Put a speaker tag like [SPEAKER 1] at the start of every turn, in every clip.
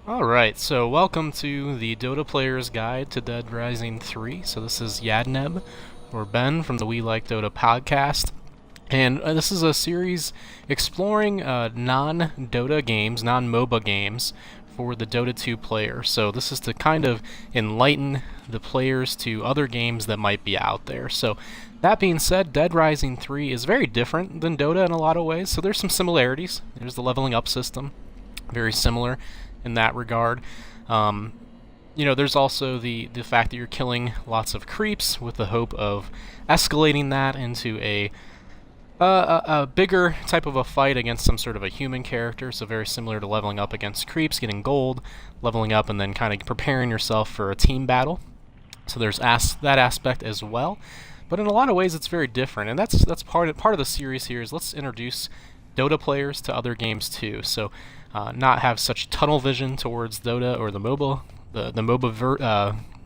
[SPEAKER 1] Alright, so welcome to the Dota Player's Guide to Dead Rising 3. So this is Yadneb, or Ben, from the We Like Dota podcast. And this is a series exploring non-Dota games, non-MOBA games, for the Dota 2 player. So this is to kind of enlighten the players to other games that might be out there. So that being said, Dead Rising 3 is very different than Dota in a lot of ways. So there's some similarities. There's the leveling up system, very similar in that regard. There's also the fact that you're killing lots of creeps with the hope of escalating that into a bigger type of a fight against some sort of a human character, so very similar to leveling up against creeps, getting gold, leveling up, and then kind of preparing yourself for a team battle. So there's that aspect as well. But in a lot of ways, it's very different, and that's part of the series here. Is let's introduce Dota players to other games too. So not have such tunnel vision towards Dota or the MOBA, the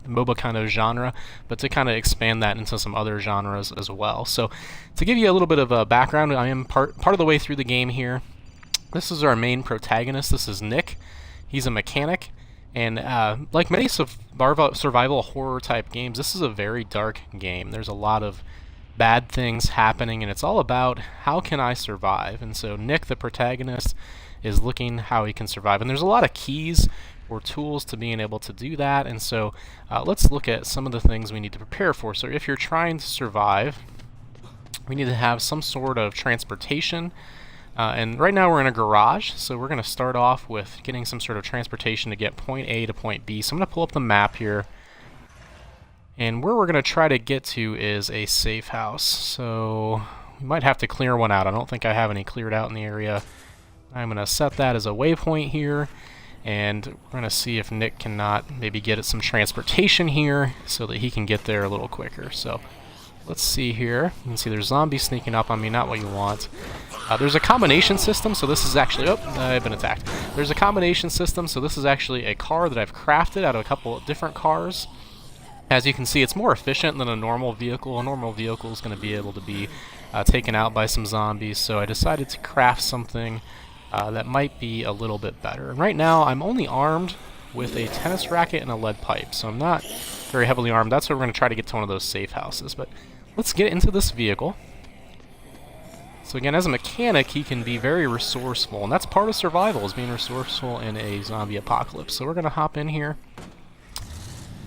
[SPEAKER 1] MOBA kind of genre, but to kind of expand that into some other genres as well. So to give you a little bit of a background, I am part of the way through the game here. This is our main protagonist. This is Nick. He's a mechanic, and like many survival horror type games, this is a very dark game. There's a lot of bad things happening, and it's all about how can I survive. And so Nick, the protagonist, is looking how he can survive, and there's a lot of keys or tools to being able to do that. And so let's look at some of the things we need to prepare for. So if you're trying to survive, we need to have some sort of transportation, and right now we're in a garage, so we're going to start off with getting some sort of transportation to get point A to point B. So I'm going to pull up the map here, and where we're going to try to get to is a safe house. So we might have to clear one out. I don't think I have any cleared out in the area. I'm going to set that as a waypoint here, and we're going to see if Nick cannot maybe get some transportation here so that he can get there a little quicker. So let's see here. You can see there's zombies sneaking up on me, not what you want. There's a combination system, so this is actually... Oh, I've been attacked. There's a combination system, so this is actually a car that I've crafted out of a couple of different cars. As you can see, it's more efficient than a normal vehicle. A normal vehicle is going to be able to be taken out by some zombies, so I decided to craft something that might be a little bit better. And right now, I'm only armed with a tennis racket and a lead pipe, so I'm not very heavily armed. That's why we're going to try to get to one of those safe houses. But let's get into this vehicle. So again, as a mechanic, he can be very resourceful, and that's part of survival, is being resourceful in a zombie apocalypse. So we're going to hop in here.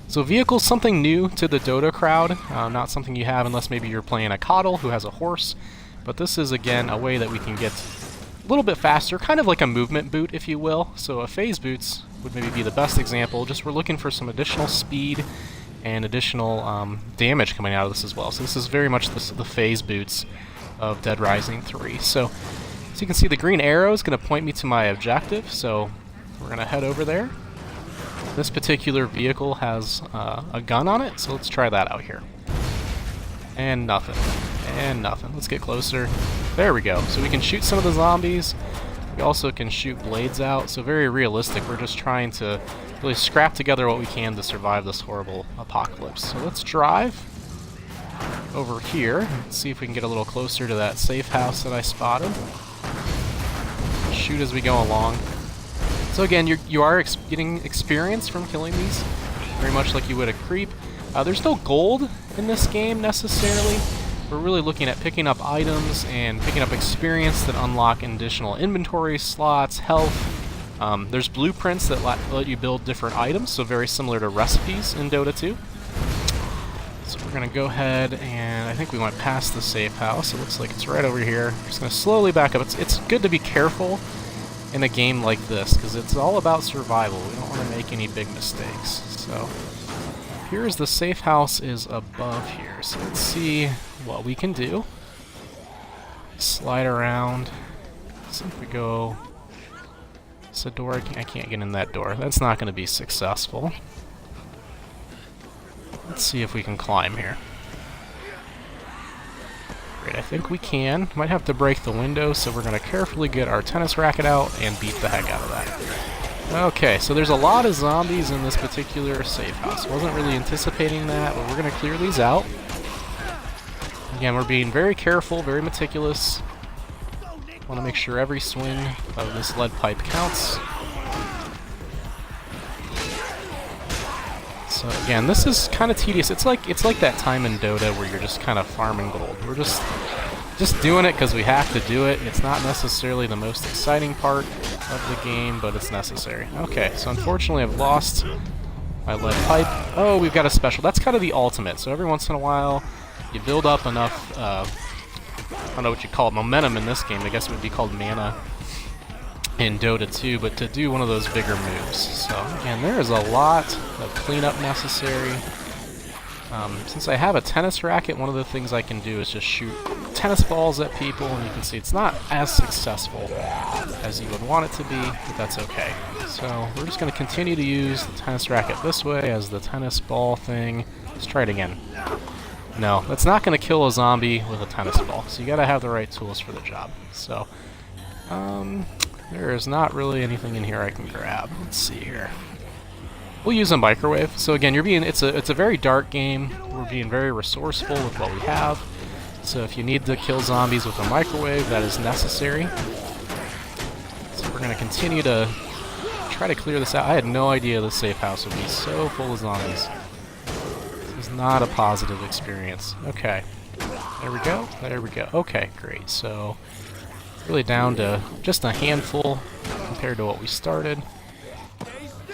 [SPEAKER 1] So vehicle's something new to the Dota crowd, not something you have unless maybe you're playing a coddle who has a horse. But this is, again, a way that we can get a little bit faster, kind of like a movement boot, if you will. So a phase boots would maybe be the best example. Just we're looking for some additional speed and additional damage coming out of this as well. So this is very much the phase boots of Dead Rising 3. So you can see the green arrow is going to point me to my objective, so we're going to head over there. This particular vehicle has a gun on it, so let's try that out here. And nothing. And nothing. Let's get closer. There we go. So we can shoot some of the zombies. We also can shoot blades out, so very realistic. We're just trying to really scrap together what we can to survive this horrible apocalypse. So let's drive over here and see if we can get a little closer to that safe house that I spotted. Shoot as we go along. So again, you are getting experience from killing these, very much like you would a creep. There's no gold in this game necessarily. We're really looking at picking up items and picking up experience that unlock additional inventory slots, health. There's blueprints that let you build different items, so very similar to recipes in Dota 2. So we're going to go ahead, and I think we went past the safe house. It looks like it's right over here. Just going to slowly back up. It's good to be careful in a game like this, because it's all about survival. We don't want to make any big mistakes. So here's the safe house is above here. So let's see what we can do. Slide around. See if we go... It's a door. I can't get in that door. That's not going to be successful. Let's see if we can climb here. Great, I think we can. Might have to break the window, so we're going to carefully get our tennis racket out and beat the heck out of that. Okay, so there's a lot of zombies in this particular safe house. Wasn't really anticipating that, but we're going to clear these out. Again, we're being very careful, very meticulous. Want to make sure every swing of this lead pipe counts. So again, this is kind of tedious. It's like that time in Dota where you're just kind of farming gold. We're just doing it because we have to do it. It's not necessarily the most exciting part of the game, but it's necessary. Okay, so unfortunately I've lost my lead pipe. Oh, we've got a special. That's kind of the ultimate. So every once in a while, you build up enough, I don't know what you call it, momentum in this game. I guess it would be called mana in Dota 2, but to do one of those bigger moves. So again, there is a lot of cleanup necessary. Since I have a tennis racket, one of the things I can do is just shoot tennis balls at people, and you can see it's not as successful as you would want it to be, but that's okay. So we're just going to continue to use the tennis racket this way as the tennis ball thing. Let's try it again. No, that's not going to kill a zombie with a tennis ball, so you got to have the right tools for the job. So, there is not really anything in here I can grab. Let's see here. We'll use a microwave. So again, it's a very dark game. We're being very resourceful with what we have. So if you need to kill zombies with a microwave, that is necessary. So we're going to continue to try to clear this out. I had no idea the safe house would be so full of zombies. This is not a positive experience. Okay. There we go. There we go. Okay, great. So really down to just a handful compared to what we started.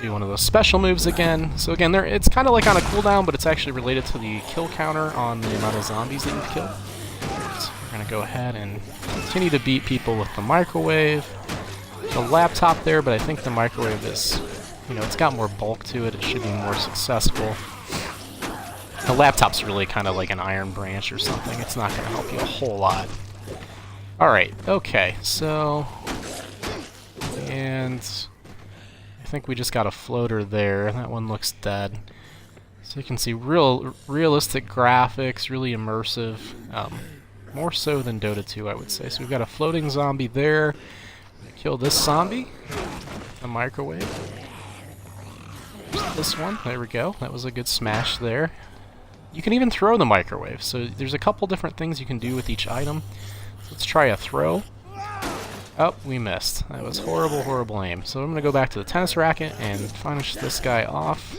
[SPEAKER 1] Do one of those special moves again. So again, it's kind of like on a cooldown, but it's actually related to the kill counter on the amount of zombies that you've killed. So we're going to go ahead and continue to beat people with the microwave. The laptop there, but I think the microwave is, it's got more bulk to it. It should be more successful. The laptop's really kind of like an iron branch or something. It's not going to help you a whole lot. Alright, okay, so... And... I think we just got a floater there. That one looks dead. So you can see realistic graphics, really immersive. More so than Dota 2, I would say. So we've got a floating zombie there. Kill this zombie. A microwave. There's this one. There we go. That was a good smash there. You can even throw the microwave. So there's a couple different things you can do with each item. So let's try a throw. Oh, we missed. That was horrible, horrible aim. So I'm going to go back to the tennis racket and finish this guy off.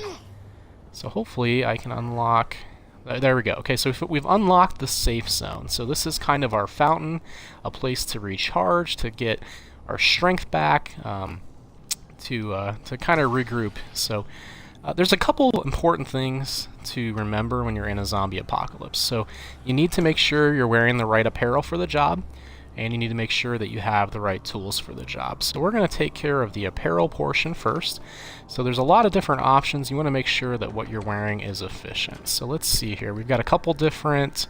[SPEAKER 1] So hopefully I can unlock... There we go. Okay, so we've unlocked the safe zone. So this is kind of our fountain, a place to recharge, to get our strength back, to kind of regroup. So there's a couple important things to remember when you're in a zombie apocalypse. So you need to make sure you're wearing the right apparel for the job, and you need to make sure that you have the right tools for the job. So we're going to take care of the apparel portion first. So there's a lot of different options. You want to make sure that what you're wearing is efficient. So let's see here. We've got a couple different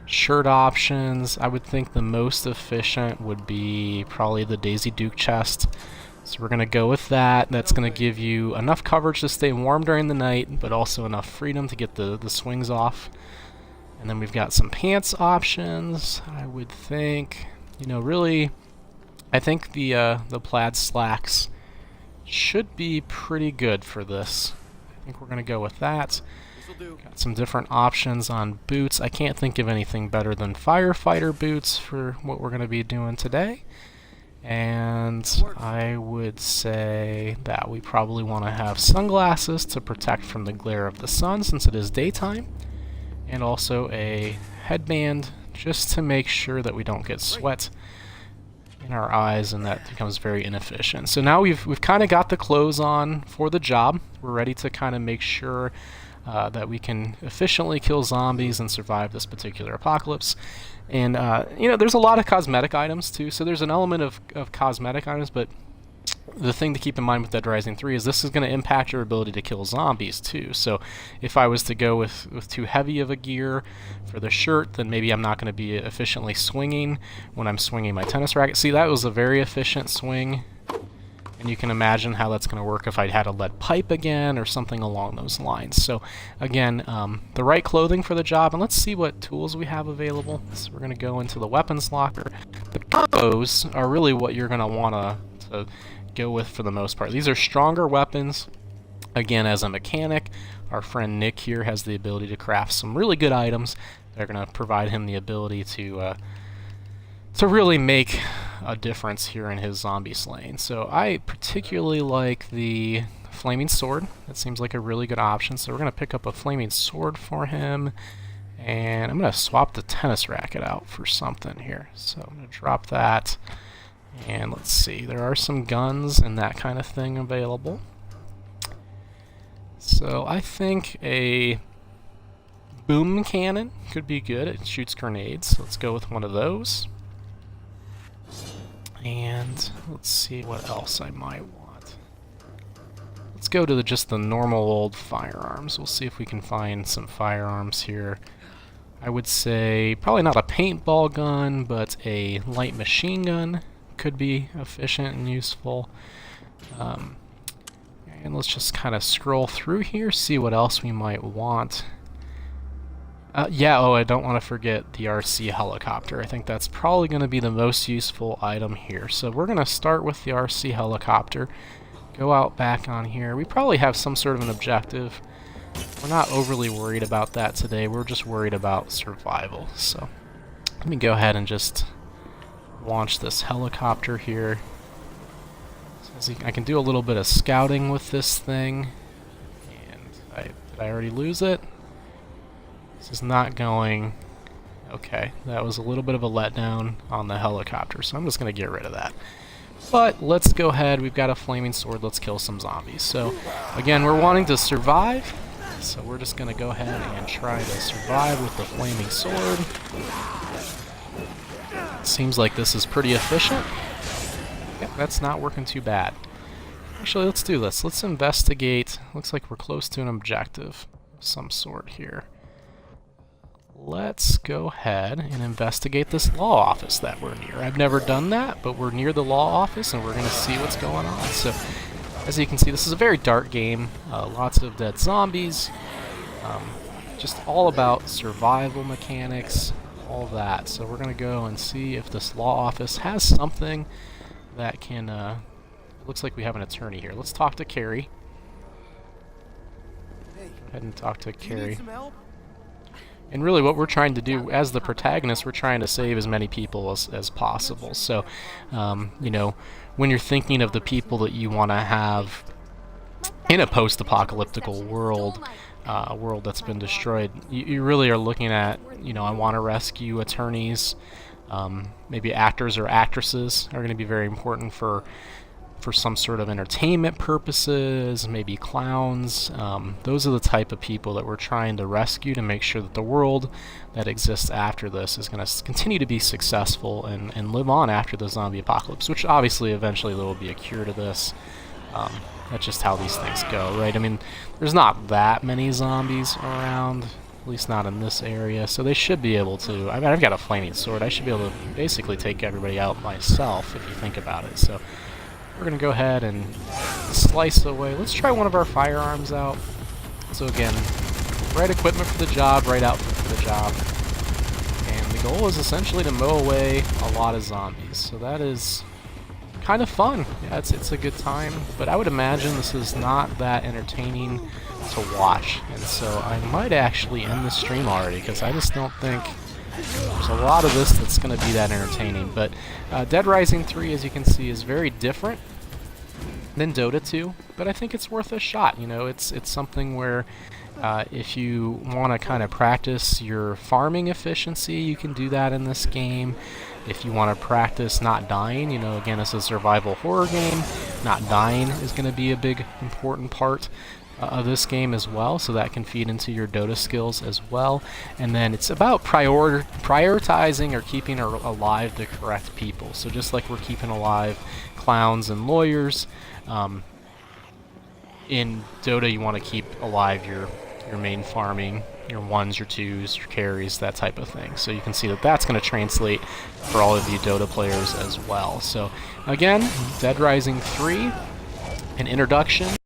[SPEAKER 1] shirt options. I would think the most efficient would be probably the Daisy Duke chest. So we're going to go with that. That's going to give you enough coverage to stay warm during the night, but also enough freedom to get the swings off. And then we've got some pants options. I would think, really, I think the plaid slacks should be pretty good for this. I think we're going to go with that. Got some different options on boots. I can't think of anything better than firefighter boots for what we're going to be doing today. And I would say that we probably want to have sunglasses to protect from the glare of the sun since it is daytime. And also a headband just to make sure that we don't get sweat in our eyes, and that becomes very inefficient. So now we've kind of got the clothes on for the job. We're ready to kind of make sure that we can efficiently kill zombies and survive this particular apocalypse. And there's a lot of cosmetic items too. So there's an element of cosmetic items, but the thing to keep in mind with Dead Rising 3 is this is going to impact your ability to kill zombies too. So if I was to go with too heavy of a gear for the shirt, then maybe I'm not going to be efficiently swinging when I'm swinging my tennis racket. See, that was a very efficient swing, and you can imagine how that's going to work if I had a lead pipe again or something along those lines. So again, the right clothing for the job, and let's see what tools we have available. So we're going to go into the weapons locker. The combos are really what you're going to want to go with for the most part. These are stronger weapons. Again, as a mechanic, our friend Nick here has the ability to craft some really good items. They're going to provide him the ability to really make a difference here in his zombie slaying. So I particularly like the flaming sword. That seems like a really good option, so we're going to pick up a flaming sword for him. And I'm going to swap the tennis racket out for something here. So I'm going to drop that. And let's see, there are some guns and that kind of thing available. So I think a boom cannon could be good. It shoots grenades. So let's go with one of those. And let's see what else I might want. Let's go to just the normal old firearms. We'll see if we can find some firearms here. I would say probably not a paintball gun, but a light machine gun could be efficient and useful. And let's just kind of scroll through here, see what else we might want. I don't want to forget the RC helicopter. I think that's probably going to be the most useful item here. So we're going to start with the RC helicopter. Go out back on here. We probably have some sort of an objective. We're not overly worried about that today. We're just worried about survival. So let me go ahead and just launch this helicopter here. So I can do a little bit of scouting with this thing. And did I already lose it? This is not going... Okay, that was a little bit of a letdown on the helicopter, so I'm just going to get rid of that. But let's go ahead. We've got a flaming sword. Let's kill some zombies. So again, we're wanting to survive. So we're just going to go ahead and try to survive with the flaming sword. Seems like this is pretty efficient. Yep, that's not working too bad. Actually, let's do this. Let's investigate. Looks like we're close to an objective of some sort here. Let's go ahead and investigate this law office that we're near. I've never done that, but we're near the law office and we're going to see what's going on. So, as you can see, this is a very dark game. Lots of dead zombies. Just all about survival mechanics, all that. So we're going to go and see if this law office has something that can... it looks like we have an attorney here. Let's talk to Carrie. Go ahead and talk to Carrie. And really what we're trying to do, as the protagonist, we're trying to save as many people as possible. So, you know, when you're thinking of the people that you want to have in a post-apocalyptic world, a world that's been destroyed, you really are looking at, you know, I want to rescue attorneys. Maybe actors or actresses are going to be very important for some sort of entertainment purposes, maybe clowns. Those are the type of people that we're trying to rescue to make sure that the world that exists after this is going to continue to be successful and live on after the zombie apocalypse, which obviously eventually there will be a cure to this. That's just how these things go, right? I mean, there's not that many zombies around, at least not in this area, so they should be able to... I mean, I've got a flaming sword. I should be able to basically take everybody out myself, if you think about it. So we're going to go ahead and slice away. Let's try one of our firearms out. So again, right equipment for the job, right outfit for the job. And the goal is essentially to mow away a lot of zombies. So that is kind of fun. Yeah, it's a good time. But I would imagine this is not that entertaining to watch. And so I might actually end the stream already, because I just don't think there's a lot of this that's going to be that entertaining. But Dead Rising 3, as you can see, is very different than Dota 2, but I think it's worth a shot. You know, it's something where if you want to kind of practice your farming efficiency, you can do that in this game. If you want to practice not dying, you know, again, it's a survival horror game. Not dying is going to be a big, important part of this game as well, so that can feed into your Dota skills as well. And then it's about prioritizing or keeping alive the correct people. So just like we're keeping alive clowns and lawyers, in Dota you want to keep alive your main farming, your ones, your twos, your carries, that type of thing. So you can see that that's going to translate for all of you Dota players as well. So again, Dead Rising 3, an introduction